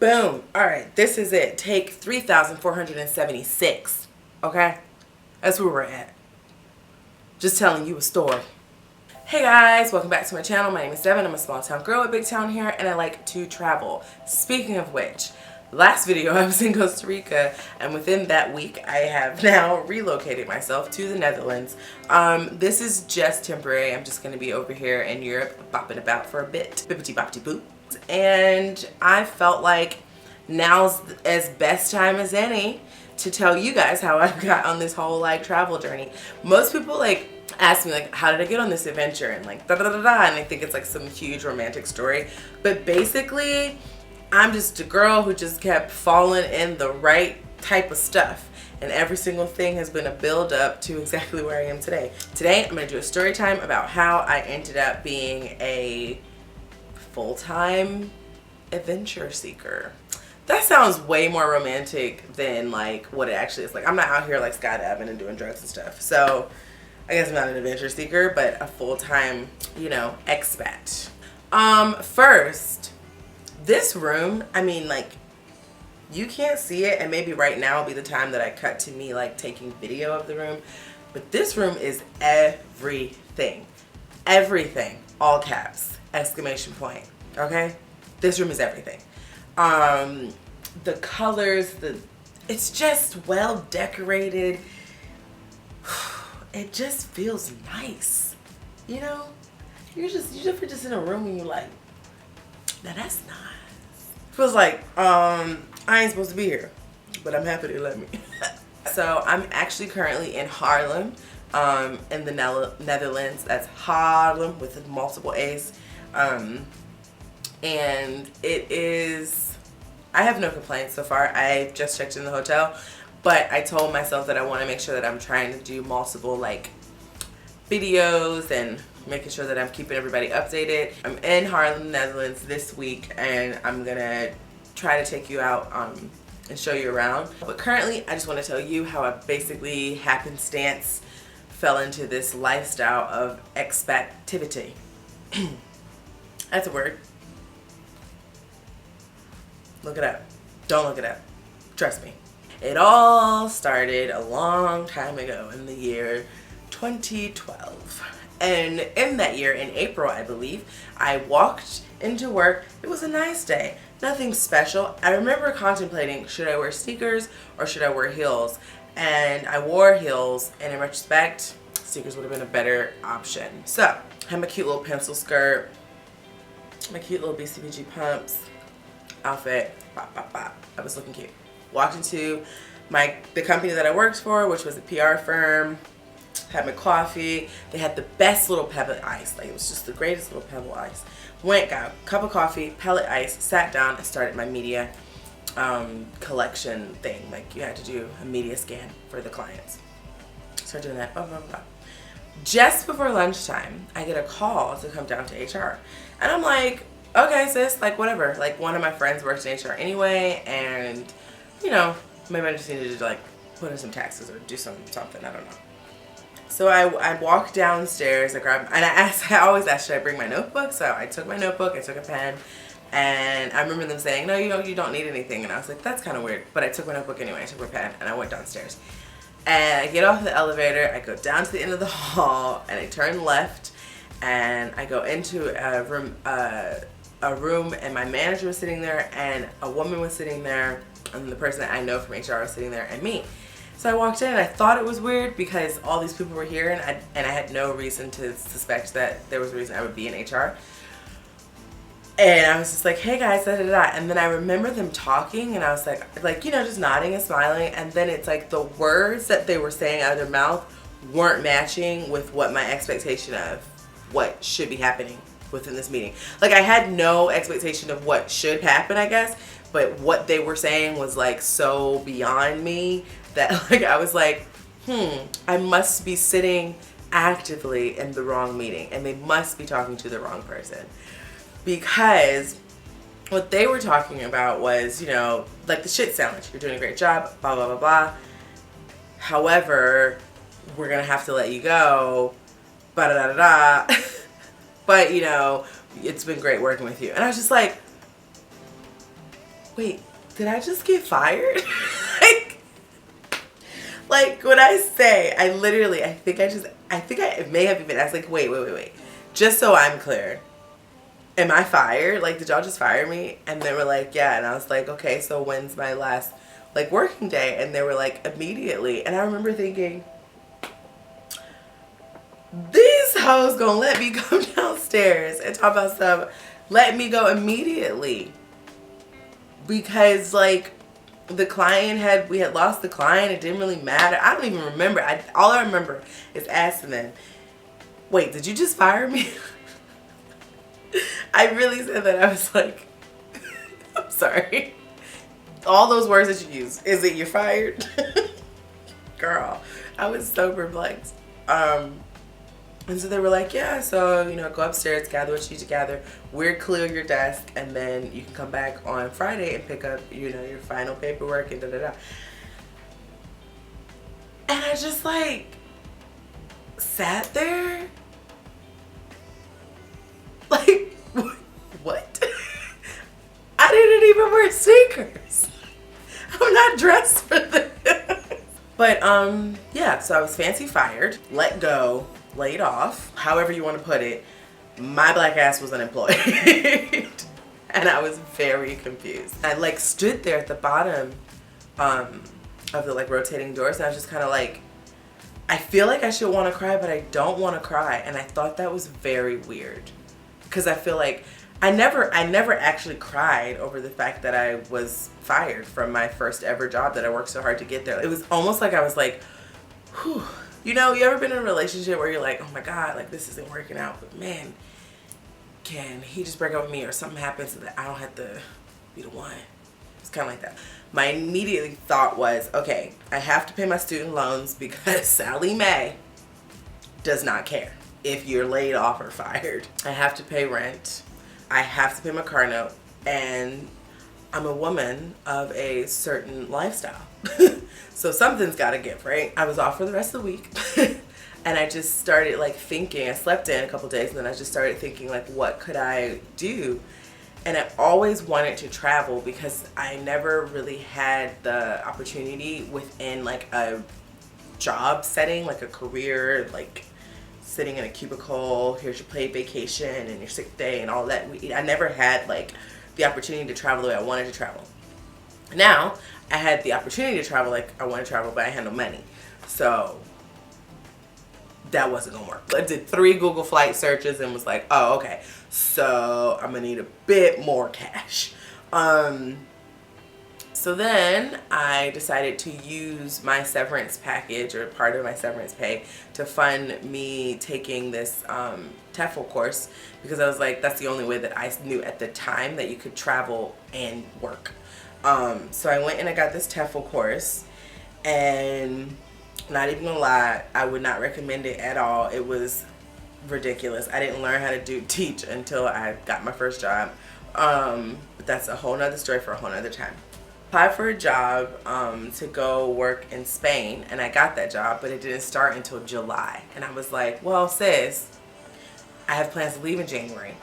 Boom. All right, this is it. Take 3,476. Okay? That's where we're at. Just telling you a story. Hey guys, welcome back to my channel. My name is Devin. I'm a small town girl, a big town here, and I like to travel. Speaking of which, last video I was in Costa Rica, and within that week I have now relocated myself to the Netherlands. This is just temporary. I'm just going to be over here in Europe bopping about for a bit. Bippity boppity boop. And I felt like now's as best time as any to tell you guys how I got on this whole like travel journey. Most people like ask me like, how did I get on this adventure, and like da da da da, and I think it's like some huge romantic story, but basically I'm just a girl who just kept falling in the right type of stuff, and every single thing has been a build up to exactly where I am today. Today I'm going to do a story time about how I ended up being a full-time adventure seeker. That sounds way more romantic than like what it actually is. Like, I'm not out here like skydiving and doing drugs and stuff. So I guess I'm not an adventure seeker, but a full-time, you know, expat. First, this room, I mean, like, you can't see it, and maybe right now will be the time that I cut to me like taking video of the room, but this room is everything. Everything. All caps. Exclamation point. Okay? This room is everything. The colors, it's just well decorated. It just feels nice. You know? You're just in a room and you're like, now that's nice. Feels like I ain't supposed to be here, but I'm happy they let me. So I'm actually currently in Haarlem, in the Netherlands. That's Haarlem with multiple A's. And it is, I have no complaints so far. I just checked in the hotel, but I told myself that I want to make sure that I'm trying to do multiple like videos and making sure that I'm keeping everybody updated. I'm in Haarlem, Netherlands this week, and I'm gonna try to take you out and show you around. But currently I just want to tell you how I basically happenstance fell into this lifestyle of expativity. That's a word. Look it up. Don't look it up. Trust me. It all started a long time ago in the year 2012. And in that year, in April, I believe, I walked into work. It was a nice day. Nothing special. I remember contemplating, should I wear sneakers or should I wear heels? And I wore heels, and in retrospect, sneakers would have been a better option. So, I had my cute little pencil skirt, my cute little BCBG pumps, outfit, bop, bop, bop. I was looking cute. Walked into the company that I worked for, which was a PR firm. Had my coffee. They had the best little pellet ice. Like, it was just the greatest little pebble ice. Went, got a cup of coffee, pellet ice, sat down, and started my media collection thing. Like, you had to do a media scan for the clients. Started doing that. Blah, blah, blah. Just before lunchtime, I get a call to come down to HR. And I'm like, okay, sis, like, whatever. Like, one of my friends works in HR anyway, and, you know, maybe I just needed to, like, put in some taxes or do something. I don't know. So I walked downstairs, I grabbed, and I always ask, should I bring my notebook? So I took my notebook, I took a pen, and I remember them saying, no, you don't need anything. And I was like, that's kind of weird. But I took my notebook anyway, I took my pen, and I went downstairs. And I get off the elevator, I go down to the end of the hall, and I turn left, and I go into a room, and my manager was sitting there, and a woman was sitting there, and the person that I know from HR was sitting there, and me. So I walked in, and I thought it was weird because all these people were here, and I had no reason to suspect that there was a reason I would be in HR. And I was just like, hey guys, da da da. And then I remember them talking, and I was like, you know, just nodding and smiling. And then it's like the words that they were saying out of their mouth weren't matching with what my expectation of what should be happening within this meeting. Like, I had no expectation of what should happen, I guess, but what they were saying was like so beyond me that like I was like, I must be sitting actively in the wrong meeting, and they must be talking to the wrong person. Because what they were talking about was, you know, like the shit sandwich. You're doing a great job, blah, blah, blah, blah. However, we're going to have to let you go, ba da da da da. But, you know, it's been great working with you. And I was just like, wait, did I just get fired? like when I say, I think I may have even asked, like, wait. Just so I'm clear, am I fired? Like, did y'all just fire me? And they were like, yeah. And I was like, okay, so when's my last, like, working day? And they were like, immediately. And I remember thinking, these hoes gonna let me come downstairs and talk about stuff, let me go immediately. Because, like, we had lost the client. It didn't really matter. I don't even remember. All I remember is asking them, wait, did you just fire me? I really said that. I was like, I'm sorry. All those words that you use. Is it you're fired? Girl, I was so perplexed. And so they were like, yeah, so, you know, go upstairs, gather what you need to gather. We're clear your desk, and then you can come back on Friday and pick up, you know, your final paperwork and da-da-da. And I just, like, sat there. Like, what? I didn't even wear sneakers. I'm not dressed for this. But, yeah, so I was fancy fired, let go, laid off, however you want to put it. My black ass was unemployed. And I was very confused. I, like, stood there at the bottom of the, like, rotating doors, and I was just kind of like, I feel like I should want to cry, but I don't want to cry. And I thought that was very weird. Because I feel like I never actually cried over the fact that I was fired from my first ever job that I worked so hard to get there. It was almost like I was like, whew. You know, you ever been in a relationship where you're like, oh my God, like, this isn't working out, but man, can he just break up with me or something happens so that I don't have to be the one? It's kind of like that. My immediate thought was, okay, I have to pay my student loans because Sally Mae does not care if you're laid off or fired. I have to pay rent. I have to pay my car note. And I'm a woman of a certain lifestyle. So something's got to give, right? I was off for the rest of the week. And I just started, like, thinking. I slept in a couple days, and then I just started thinking, like, what could I do? And I always wanted to travel because I never really had the opportunity within, like, a job setting, like a career, like sitting in a cubicle, here's your paid vacation and your sick day and all that. I never had, like, the opportunity to travel the way I wanted to travel. Now, I had the opportunity to travel like I want to travel, but I had no money. So that wasn't gonna work. I did 3 Google flight searches and was like, oh, okay, so I'm gonna need a bit more cash. So then I decided to use my severance package, or part of my severance pay, to fund me taking this TEFL course, because I was like, that's the only way that I knew at the time that you could travel and work. So I went and I got this TEFL course, and not even gonna lie, I would not recommend it at all. It was ridiculous. I didn't learn how to teach until I got my first job. But that's a whole nother story for a whole nother time. Applied for a job to go work in Spain, and I got that job, but it didn't start until July. And I was like, well, sis, I have plans to leave in January,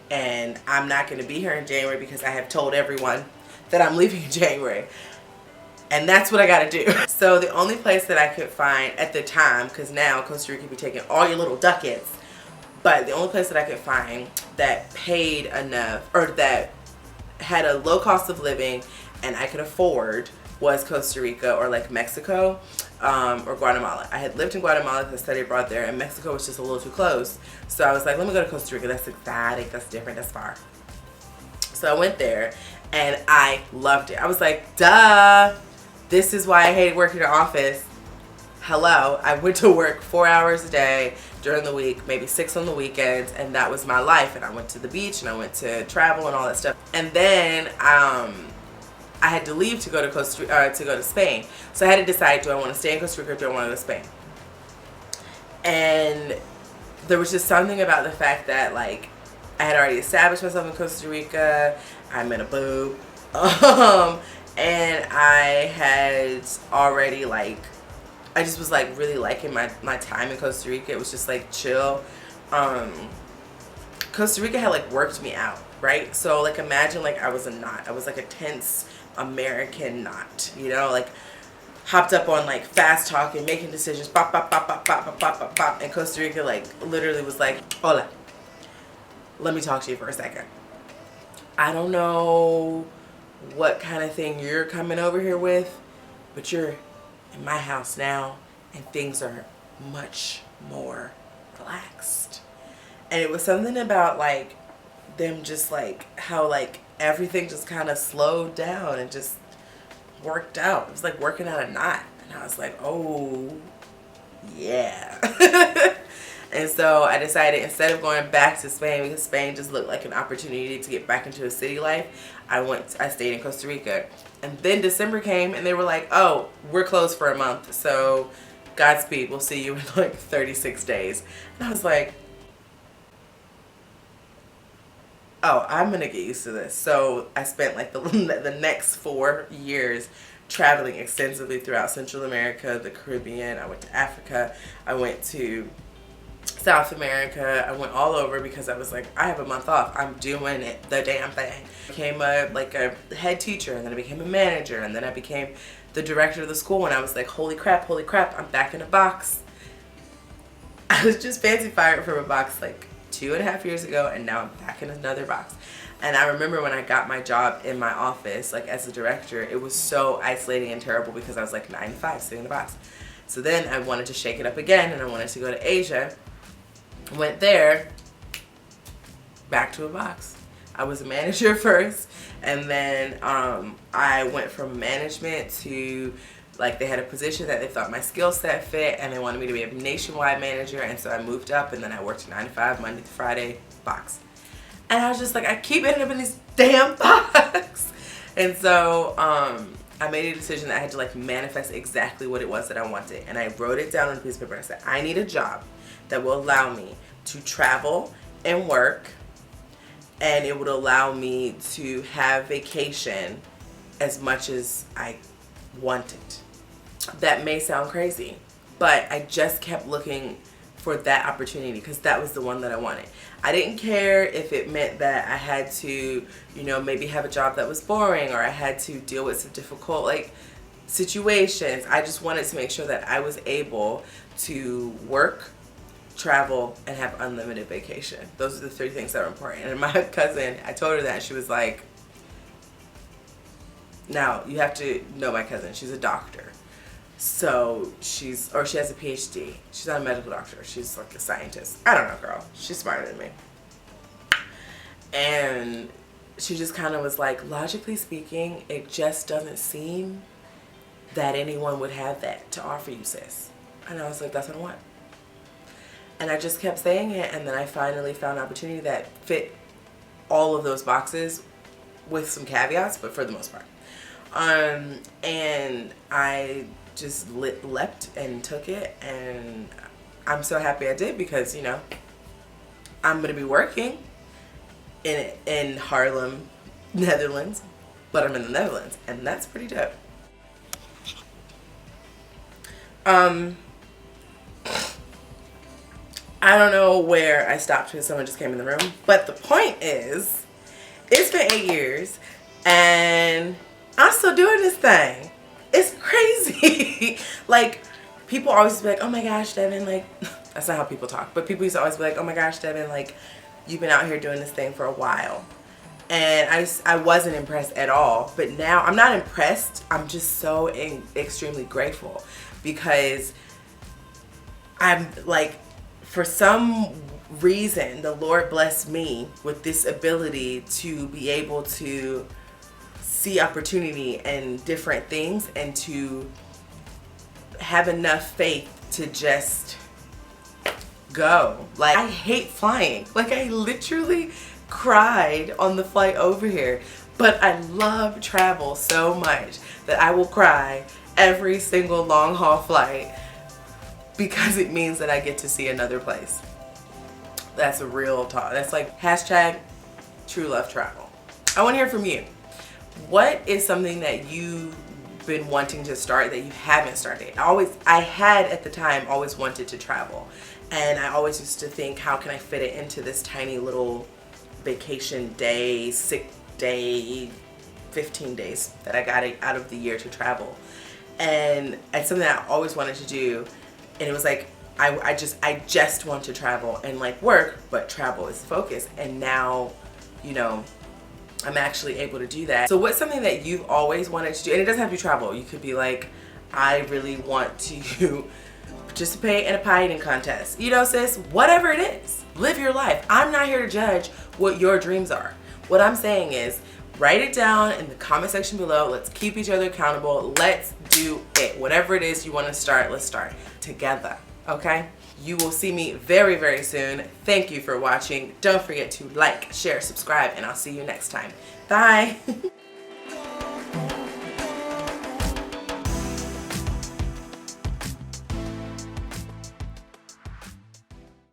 and I'm not going to be here in January because I have told everyone that I'm leaving in January. And that's what I got to do. So the only place that I could find at the time, because now Costa Rica be taking all your little ducats, but the only place that I could find that paid enough, or that had a low cost of living and I could afford, was Costa Rica or like Mexico, or Guatemala. I had lived in Guatemala because I studied abroad there, and Mexico was just a little too close. So I was like, let me go to Costa Rica. That's exotic, that's different, that's far. So I went there and I loved it. I was like, duh, this is why I hated working in the office. Hello, I went to work 4 hours a day during the week, maybe 6 on the weekends, and that was my life. And I went to the beach and I went to travel and all that stuff. And then I had to leave to go to Spain. So I had to decide, do I want to stay in Costa Rica or do I want to go to Spain? And there was just something about the fact that, like, I had already established myself in Costa Rica. I met a boo. And I had already, like, I just was, like, really liking my time in Costa Rica. It was just, like, chill. Costa Rica had like worked me out, right? So like imagine like I was a knot. I was like a tense American knot, you know, like hopped up on like fast talking, making decisions, pop, pop, pop, pop, pop, pop, pop, pop, pop. And Costa Rica like literally was like, hola, let me talk to you for a second. I don't know what kind of thing you're coming over here with, but you're in my house now and things are much more relaxed. And it was something about like them just like how like everything just kind of slowed down and just worked out. It was like working out a knot. And I was like, oh yeah. And so I decided instead of going back to Spain, because Spain just looked like an opportunity to get back into a city life, I stayed in Costa Rica. And then December came and they were like, oh, we're closed for a month, so Godspeed, we'll see you in like 36 days. And I was like, oh, I'm gonna get used to this. So I spent like the next 4 years traveling extensively throughout Central America, the Caribbean. I went to Africa. I went to South America. I went all over because I was like, I have a month off. I'm doing it, the damn thing. I became a head teacher, and then I became a manager, and then I became the director of the school, and I was like, holy crap, I'm back in a box. I was just fancy fired from a box like 2.5 years ago, and now I'm back in another box. And I remember when I got my job in my office, like as a director, it was so isolating and terrible because I was like 9 to 5 sitting in the box. So then I wanted to shake it up again, and I wanted to go to Asia. Went there, back to a box. I was a manager first, and then I went from management to like they had a position that they thought my skill set fit, and they wanted me to be a nationwide manager, and so I moved up, and then I worked 9 to 5, Monday to Friday, box. And I was just like, I keep ending up in this damn box. And so I made a decision that I had to like manifest exactly what it was that I wanted, and I wrote it down on a piece of paper and I said, I need a job that will allow me to travel and work, and it would allow me to have vacation as much as I wanted. That may sound crazy, but I just kept looking for that opportunity because that was the one that I wanted. I didn't care if it meant that I had to, you know, maybe have a job that was boring, or I had to deal with some difficult like situations. I just wanted to make sure that I was able to work, travel, and have unlimited vacation. Those are the 3 things that are important. And my cousin, I told her that, she was like, now you have to know my cousin, she's a doctor. So she has a PhD. She's not a medical doctor. She's like a scientist. I don't know, girl. She's smarter than me. And she just kind of was like, logically speaking, it just doesn't seem that anyone would have that to offer you, sis. And I was like, that's what I want. And I just kept saying it, and then I finally found an opportunity that fit all of those boxes with some caveats, but for the most part. And I just leapt and took it, and I'm so happy I did because, you know, I'm going to be working in Haarlem, Netherlands, but I'm in the Netherlands, and that's pretty dope. I don't know where I stopped because someone just came in the room, but the point is, it's been 8 years, and I'm still doing this thing. It's crazy. Like, people always be like, oh my gosh, Devin, like, that's not how people talk, but people used to always be like, oh my gosh, Devin, like, you've been out here doing this thing for a while. And I wasn't impressed at all, but now I'm not impressed. I'm just so extremely grateful because I'm like, for some reason, the Lord blessed me with this ability to be able to see opportunity in different things and to have enough faith to just go. Like, I hate flying. Like, I literally cried on the flight over here, but I love travel so much that I will cry every single long haul flight because it means that I get to see another place. That's a real talk. That's like hashtag true love travel. I want to hear from you. What is something that you've been wanting to start that you haven't started? I had at the time always wanted to travel, And I always used to think, how can I fit it into this tiny little vacation day, sick day, 15 days that I got out of the year to travel. And it's something that I always wanted to do. And it was like, I just want to travel and like work, but travel is the focus. And now, you know, I'm actually able to do that. So what's something that you've always wanted to do? And it doesn't have to be travel. You could be like, I really want to participate in a pie eating contest. You know, sis, whatever it is, live your life. I'm not here to judge what your dreams are. What I'm saying is, write it down in the comment section below. Let's keep each other accountable. Let's do it. Whatever it is you want to start, let's start together. Okay? You will see me very, very soon. Thank you for watching. Don't forget to like, share, subscribe, and I'll see you next time. Bye.